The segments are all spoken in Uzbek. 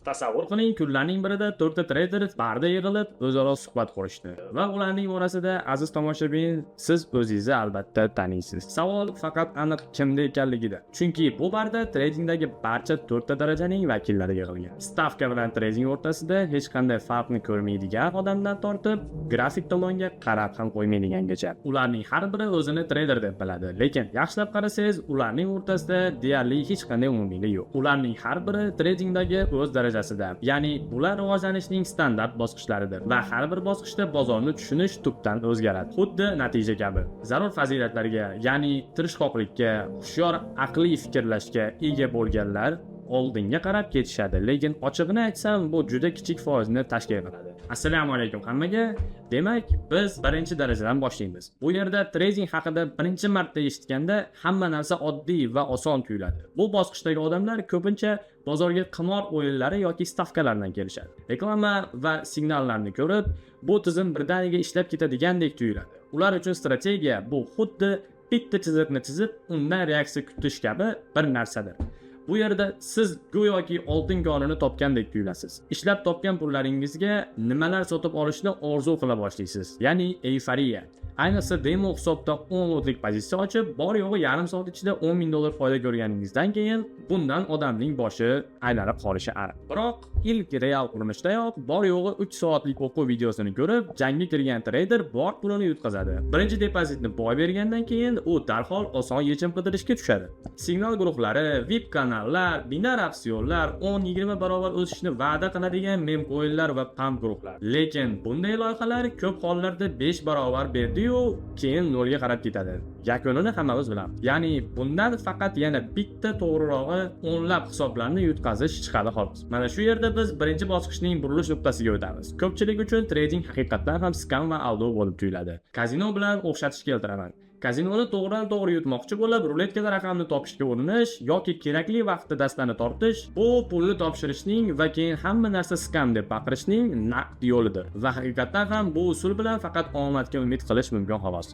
Tasavvur qiling, kunlarning birida 4 ta trader barda yig'ilib, o'zaro suhbat qurishdi va ularning orasida aziz tomoshabin, siz o'zingizni albatta taniysiz. Savol faqat aniq kimda ekanligida. Chunki bu barda tradingdagi barcha 4 ta darajaning vakillari yig'ilgan. Stavka bilan trading o'rtasida hech qanday farqni ko'rmaydigan odamdan tortib, grafik tomonga qarab ham qo'ymaydigangacha. Ularning har biri o'zini trader deb biladi, lekin yaxshilab qarasangiz, ularning o'rtasida deyarli hech qanday umumiylik yo'q. Ularning har biri tradingdagi o'z darajasida, ya'ni ular rivojlanishning standart bosqichlaridir va har bir bosqichda bozorni tushunish tubdan o'zgaradi. Xuddi natija kabi. Zarur fazilatlarga, ya'ni tirishqoqlikka, hushyor aqliy fikrlashga ega bo'lganlar oldinga qarab ketishadi, lekin ochig'ini aytsam, bu juda kichik foizni tashkil qiladi. Assalomu alaykum hammaga. Demak, biz birinchi darajadan boshlaymiz. Bu yerda trading haqida birinchi marta eshitganda hamma narsa oddiy va oson tuyuladi. Bu bosqichdagi odamlar ko'pincha bozorga qimor o'yinlari yoki stavkalardan kelishadi. Reklama va signallarni ko'rib, bu tizim birdaniga ishlab ketadigandek tuyuladi. Ular uchun strategiya bu xuddi bitta chiziqni chizib, undan reaksiya kutish kabi bir narsadir. Bu yerda siz go'yoki oltin konini topgandek tuyulasiz. Ishlab topgan pullaringizga nimalar sotib olishni orzu qila boshlaysiz, ya'ni euforiya. Ayniqsa demo hisobda 10 lotlik pozitsiya ochib, bor yo'g'i yarim soat ichida $10,000 foyda ko'rganingizdan keyin bundan odamning boshi aylanib qolishi aniq. Biroq ilk real urinishdayoq bor yo'g'i 3 soatlik o'quv videosini ko'rib, jangga kirgan trader bor pulini yutqazadi. Birinchi depozitni boy bergandan keyin u darhol oson yechim qidirishga tushadi. Signal guruhlari, VIP kanallar, binar opsionlar, 10-20 barobar o'sishni va'da qiladigan mem o'yinlar va pump guruhlar. Lekin bunday loyihalar ko'p hollarda 5 barobar berdi-yu, keyin nolga qarab ketadi. Yakunini hammamiz bilamiz. Ya'ni bundan faqat yana bitta to'g'rirog'i o'nlab hisoblarni yutqazish chiqadi xolos. Mana shu yerda biz birinchi bosqichning burilish nuqtasiga o'tamiz. Ko'pchilik uchun trading haqiqatan ham skam va aldov bo'lib tuyuladi. Kazino bilan o'xshatish keltiraman. Kazinoni to'g'ridan-to'g'ri yutmoqchi bo'lib, ruletkada raqamni topishga urinish yoki kerakli vaqtda dastani tortish bu pulni topshirishning va keyin hamma narsa skam deb baqirishning naqd yo'lidir. Va haqiqatan ham bu usul bilan faqat omadga umid qilish mumkin xolos.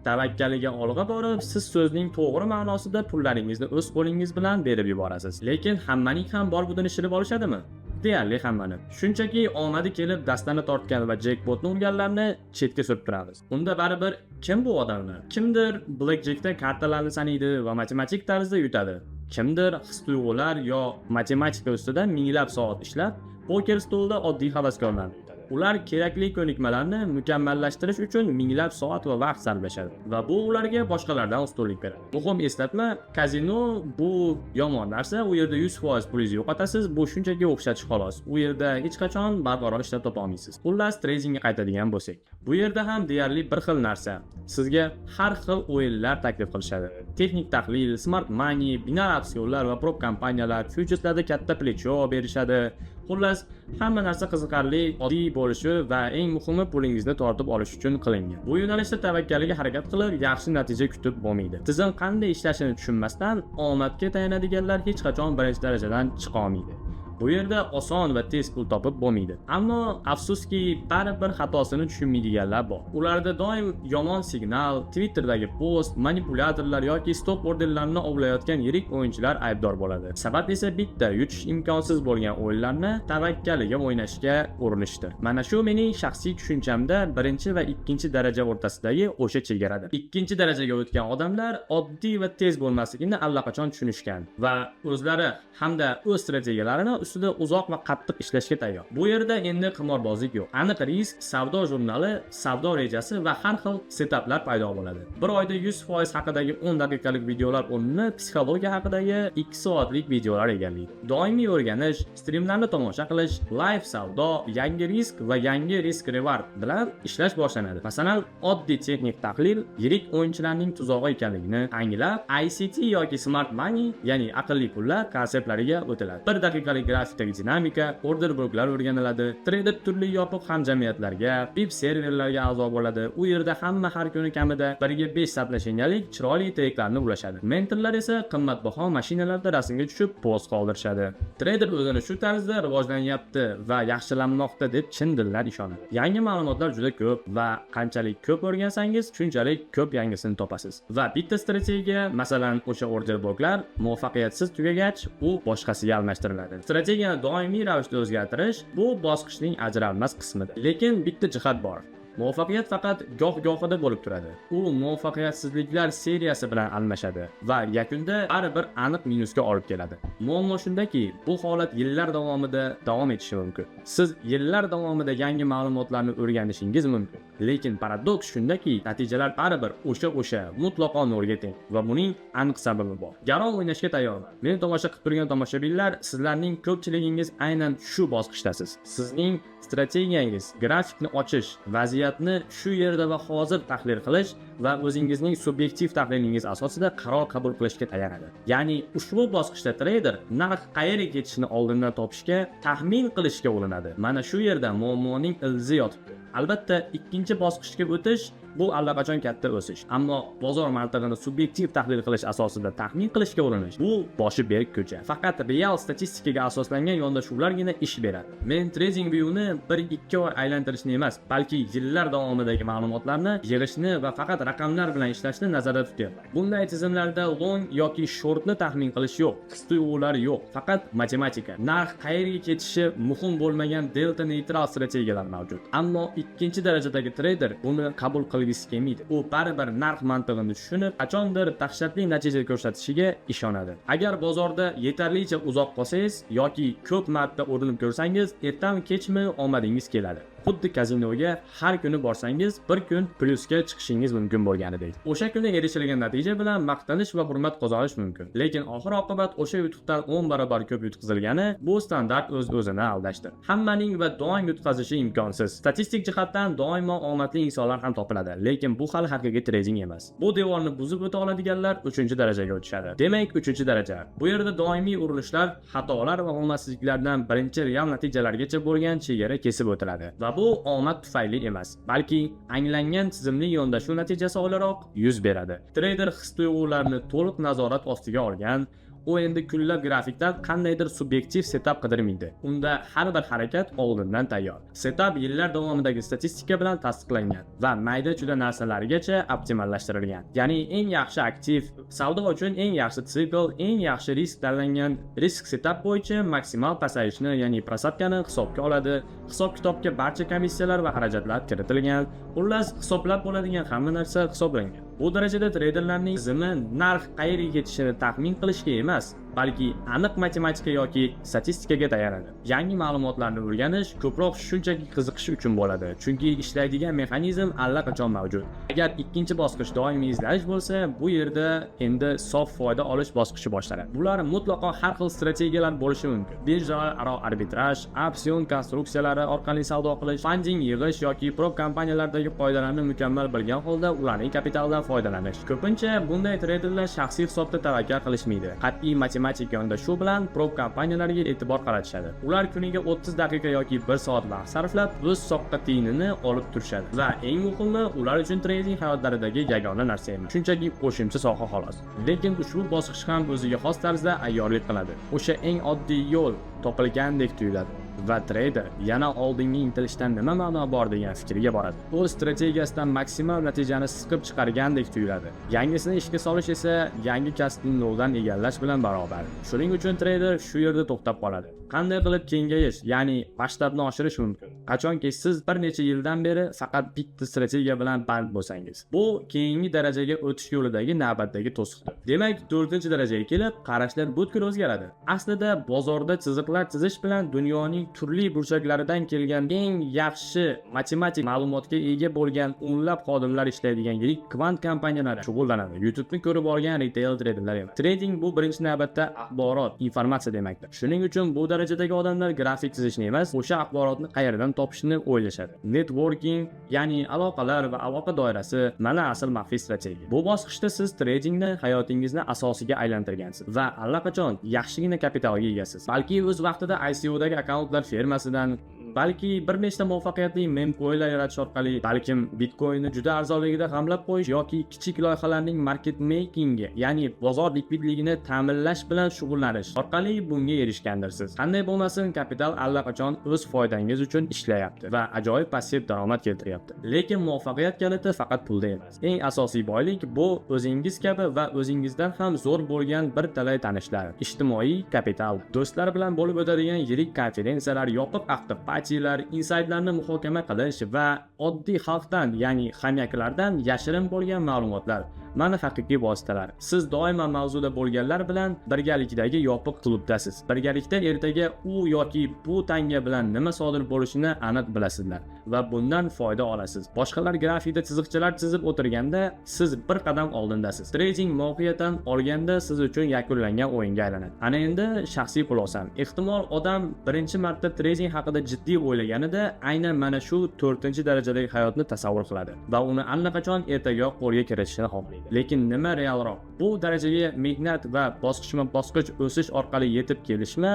Tavakkaliga olg'a borib, siz so'zning to'g'ri ma'nosida pullaringizni o'z qo'lingiz bilan berib yuborasiz. Lekin hammaning ham bor budini shilib olishadimi? Deyarli hammani. Shunchaki omadi kelib dastani tortgan va jackpotni urganlarni chetga surib turamiz. Unda baribir kim bu odamlar? Kimdir blackjackda kartalarni sanaydi va matematik tarzda yutadi. Kimdir his-tuyg'ular yo matematika ustida minglab soat ishlab, poker stolida oddiy havaskorlarni yutadi. Ular kerakli ko'nikmalarni mukammallashtirish uchun minglab soat va vaqt sarflashadi va bu ularga boshqalardan ustunlik beradi. Muhim eslatma, kazino bu yomon narsa. U yerda 100% pulingizni yo'qotasiz, bu shunchaki o'xshatish xolos. U yerda hech qachon barqaror ishlab topa olmaysiz. Xullas, tradingga qaytadigan bo'lsak, bu yerda ham deyarli bir xil narsa. Sizga har xil o'yinlar taklif qilishadi. Texnik tahlil, smart money, binar opsionlar va prop kompaniyalar, futureslarda katta plechyo berishadi. Xullas, hamma narsa qiziqarli, oddiy bo'lishi va eng muhimi pulingizni tortib olish uchun qilingan. Bu yo'nalishda tavakkaliga harakat qilib, yaxshi natija kutib bo'lmaydi. Tizim qanday ishlashini tushunmasdan omadga tayanadiganlar hech qachon birinchi darajadan chiqa olmaydi. Bu yerda oson va tez pul topib bo'lmaydi. Ammo afsuski, baribir xatosini tushunmaydiganlar bor. Ularda doim yomon signal, Twitter'dagi post, manipulyatorlar yoki stop orderlarni ovlayotgan yirik o'yinchilar aybdor bo'ladi. Sabab esa bitta, yutish imkonsiz bo'lgan o'yinlarni tavakkaliga o'ynashga urinishdir. Mana shu mening shaxsiy tushunchamda birinchi va ikkinchi daraja o'rtasidagi o'sha chegaradir. Ikkinchi darajaga o'tgan odamlar oddiy va tez bo'lmasligini allaqachon tushunishgan va o'zlari hamda o'z strategiyalarini ustida uzoq va qattiq ishlashga tayyor. Bu yerda endi qimorbozlik yo'q. Aniq risk, savdo jurnali, savdo rejasi va har xil setaplar paydo bo'ladi. Bir oyda 100% haqidagi 10 daqiqalik videolar o'rnini psixologiya haqidagi 2 soatlik videolar egallaydi. Doimiy o'rganish, streamlarni tomosha qilish, live savdo, yangi risk va yangi risk reward bilan ishlash boshlanadi. Masalan, oddiy texnik tahlil yirik o'yinchilarning tuzog'i ekanligini anglab, ICT yoki smart money, ya'ni aqlli pullar konseptlariga o'tiladi. 1 daqiqalik grafikdagi dinamika, order bloklar o'rganiladi. Trader turli yopiq hamjamiyatlarga, VIP serverlarga a'zo bo'ladi. U yerda hamma har kuni kamida 1/5 saplashinalik chiroyli treklarni ulashadi. Mentorlar esa qimmatbaho mashinalarda rasmga tushib post qoldirishadi. Trader o'zini shu tarzda rivojlanyapti va yaxshilanmoqda deb chin dillar ishonadi. Yangi ma'lumotlar juda ko'p va qanchalik ko'p o'rgansangiz, shunchalik ko'p yangisini topasiz. Va bitta strategiya, masalan, o'sha order bloklar muvaffaqiyatsiz tugagach, u boshqasiga almashtiriladi. Strategiyani doimiy ravishda o'zgartirish bu bosqichning ajralmas qismidir. Lekin bitta jihat bor. Muvaffaqiyat faqat goh-gohida bo'lib turadi. U muvaffaqiyatsizliklar seriyasi bilan almashadi va yakunda baribir aniq minusga olib keladi. Muammo shundaki, bu holat yillar davomida davom etishi mumkin. Siz yillar davomida yangi ma'lumotlarni o'rganishingiz mumkin. Lekin paradoks shundaki, natijalar baribir o'sha mutlaqo nolga teng va buning aniq sababi bor. Garov o'ynashga tayyorman. Meni tomosha qilib turgan tomoshabinlar, sizlarning ko'pchiligingiz aynan shu bosqichdasiz. Sizning strategiyangiz grafikni ochish, vaziyatni shu yerda va hozir tahlil qilish va o'zingizning subyektiv tahlilingiz asosida qaror qabul qilishga tayanadi. Ya'ni ushbu bosqichda trader narx qayerga ketishini oldindan topishga, taxmin qilishga urinadi. Mana shu yerda muammoning ildizi yotibdi. Albatta, ikkinchi bosqichga o'tish bu allaqachon katta o'sish. Ammo bozor mantig'ini subyektiv tahlil qilish asosida taxmin qilishga urinish bu boshi berk ko'cha. Faqat real statistikaga asoslangan yondashuvlargina ish beradi. Men TradingView'ni 1-2 oy aylantirishni emas, balki yillar davomidagi ma'lumotlarni yig'ishni va faqat raqamlar bilan ishlashni nazarda tutyapman. Bunday tizimlarda long yoki shortni taxmin qilish yo'q, his-tuyg'ular yo'q, faqat matematika. Narx qayerga ketishi muhim bo'lmagan delta neytral strategiyalar mavjud. Ammo ikkinchi darajadagi trader buni qabul qilgisi kelmaydi. U baribir narx mantig'ini tushunib, qachondir dahshatli natija ko'rsatishiga ishonadi. Agar bozorda yetarlicha uzoq qolsangiz yoki ko'p marta urinib ko'rsangiz, ertami kechmi omadingiz keladi. Xuddi kazinoga har kuni borsangiz, bir kun plyusga chiqishingiz mumkin bo'lganidek. O'sha kuni erishilgan natija bilan maqtanish va hurmat qozonish mumkin. Lekin oxir oqibat o'sha yutuqdan 10 barobar ko'p yutqazilgani bu standart o'z-o'zini aldashdir. Hammaning va doim yutqazishi imkonsiz. Statistik jihatdan doimo omadli insonlar ham topiladi, lekin bu hali haqiqiy trading emas. Bu devorni buzib o'ta oladiganlar 3-darajaga o'tishadi. Demak, 3-daraja. Bu yerda doimiy urinishlar, xatolar va omadsizliklardan birinchi real natijalargacha bo'lgan chegara kesib o'tiladi. Va bu omad tufayli emas, balki anglangan tizimli yondashuv natijasi o'laroq yuz beradi. Trader his-tuyg'ularni to'liq nazorat ostiga olgan, u endi kunlab grafikdan qandaydir subyektiv setup qidirmaydi. Unda har bir harakat oldindan tayyor. Setup yillar davomidagi statistika bilan tasdiqlangan va mayda-chuda narsalargacha optimallashtirilgan. Ya'ni eng yaxshi aktiv, savdo uchun eng yaxshi sikl, eng yaxshi risk tanlangan risk setup bo'yicha maksimal pasayishni, ya'ni prosatkani hisobga oladi. Hisob-kitobga barcha komissiyalar va xarajatlar kiritilgan. Xullas, hisoblab bo'ladigan hamma narsa hisoblangan. Bu darajada traderlarning tizimi narx qayerga ketishini taxmin qilishga emas, balki aniq matematika yoki statistikaga tayanadi. Yangi ma'lumotlarni o'rganish ko'proq shunchaki qiziqish uchun bo'ladi, chunki ishlaydigan mexanizm allaqachon mavjud. Agar ikkinchi bosqich doimiy izlanish bo'lsa, bu yerda endi sof foyda olish bosqichi boshlanadi. Bular mutlaqo har xil strategiyalar bo'lishi mumkin. Birjalararo arbitraj, opsion konstruksiyalari orqali savdo qilish, funding yig'ish yoki prop kompaniyalardagi qoidalarni mukammal bilgan holda ularning kapitalidan foydalanish. Ko'pincha bunday traderlar shaxsiy hisobda tavakkal qilishmaydi. Qat'iy matematik yondashuv bilan prop kompaniyalarga e'tibor qaratishadi. Ular kuniga 30 daqiqa yoki 1 soat vaqt sarflab, o'z soqqa tiyinini olib turishadi. Va eng muhimi, ular uchun trading hayotlaridagi yagona narsa emas, shunchaki qo'shimcha soha xolos. Lekin ushbu bosqich ham o'ziga xos tarzda ayyorlik qiladi. O'sha eng oddiy yo'l topilgandek tuyuladi va trader yana oldinga intilishdan nima ma'no bor degan fikrga boradi. O'z strategiyasidan maksimal natijani siqib chiqargandek tuyuladi. Yangisini ishga solish esa yangi kasbni noldan egallash bilan barobar. Shuning uchun trader shu yerda to'xtab qoladi. Qanday qilib kengayish, ya'ni masshtabni oshirish mumkin? Qachonki siz bir necha yildan beri faqat bitta strategiya bilan band bo'lsangiz, bu keyingi darajaga o'tish yo'lidagi navbatdagi to'siqdir. Demak, 4-darajaga kelib, qarashlar butkul o'zgaradi. Aslida bozorda chiziqlar chizish bilan dunyoning turli burchaklaridan kelgan eng yaxshi matematik ma'lumotga ega bo'lgan o'nlab xodimlar ishlaydigan yirik kvant kompaniyalari shug'ullanadi. YouTube'ni ko'rib olgan retail traderlar emas. Trading bu birinchi navbatda axborot, informatsiya demakdir. Shuning uchun bu darajadagi odamlar grafik chizishni emas, o'sha axborotni qayerdan topishni o'ylashadi. Networking, ya'ni aloqalar va aloqa doirasi mana asl maxfiy strategiya. Bu bosqichda siz tradingni hayotingizni asosiga aylantirgansiz va allaqachon yaxshigina kapitalga egasiz. Balki o'z vaqtida ICO'dagi akkauntlar fermasidan balki bir nechta muvaffaqiyatli mem coinlar yaratish orqali, balkim Bitcoinni juda arzonligida g'amlab qo'yish yoki kichik loyihalarning market makingi, ya'ni bozor likvidligini ta'minlash bilan shug'ullanish orqali bunga erishgandirsiz. Qanday bo'lmasin, kapital allaqachon o'z foydangiz uchun ishlayapti va ajoyib passiv daromad keltiryapti. Lekin muvaffaqiyat kaliti faqat pulda emas. Eng asosiy boylik bu o'zingiz kabi va o'zingizdan ham zo'r bo'lgan bir talay tanishlar, ijtimoiy kapital, do'stlar bilan bo'lib o'tadigan yirik konferensiyalar, yopiq after-partiyalar, insaytlarni muhokama qilish va oddiy xalqdan, ya'ni hamyaklardan yashirin bo'lgan ma'lumotlar. Mana haqiqiy vositalar. Siz doimo mavzuda bo'lganlar bilan birgalikdagi yopiq klubdasiz. Birgalikda ertaga u yoki bu tanga bilan nima sodir bo'lishini aniq bilasizlar va bundan foyda olasiz. Boshqalar grafikda chiziqchalar chizib o'tirganda, siz bir qadam oldindasiz. Trading mohiyatan olganda siz uchun yakunlangan o'yinga aylanadi. Ana endi shaxsiy xulosam. Ehtimol odam birinchi marta trading haqida jiddiy o'ylaganida aynan mana shu 4-darajadagi hayotni tasavvur qiladi va uni allaqachon ertaga qo'lga kiritishni xohlaydi. Lekin nima realroq? Bu darajaga mehnat va bosqichma-bosqich o'sish orqali yetib kelishmi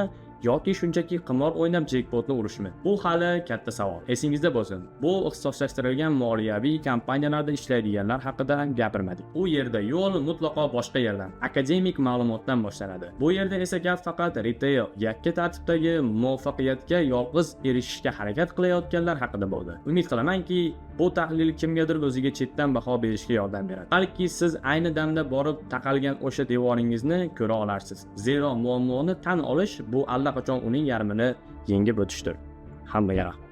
yoki shunchaki qimor o'ynab jekpotni urishmi? Bu hali katta savol. Esingizda bo'lsin. Bu ixtisoslashtirilgan moliyaviy kompaniyalarda ishlaydiganlar haqida gapirmadik. U yerda yo'l mutlaqo boshqa yerdan, akademik ma'lumotdan boshlanadi. Bu yerda esa gap faqat retail, yakka tartibdagi muvaffaqiyatga yolg'iz erishishga harakat qilayotganlar haqida bo'ldi. Umid qilamanki, bu tahlil kimgadir o'ziga chetdan baho berishga yordam beradi. Balki siz ayni damda borib taqalgan o'sha devoringizni ko'ra olarsiz. Zero muammoni tan olish bu allaqachon uning yarmini yengib o'tishdir. Hammaga rahmat.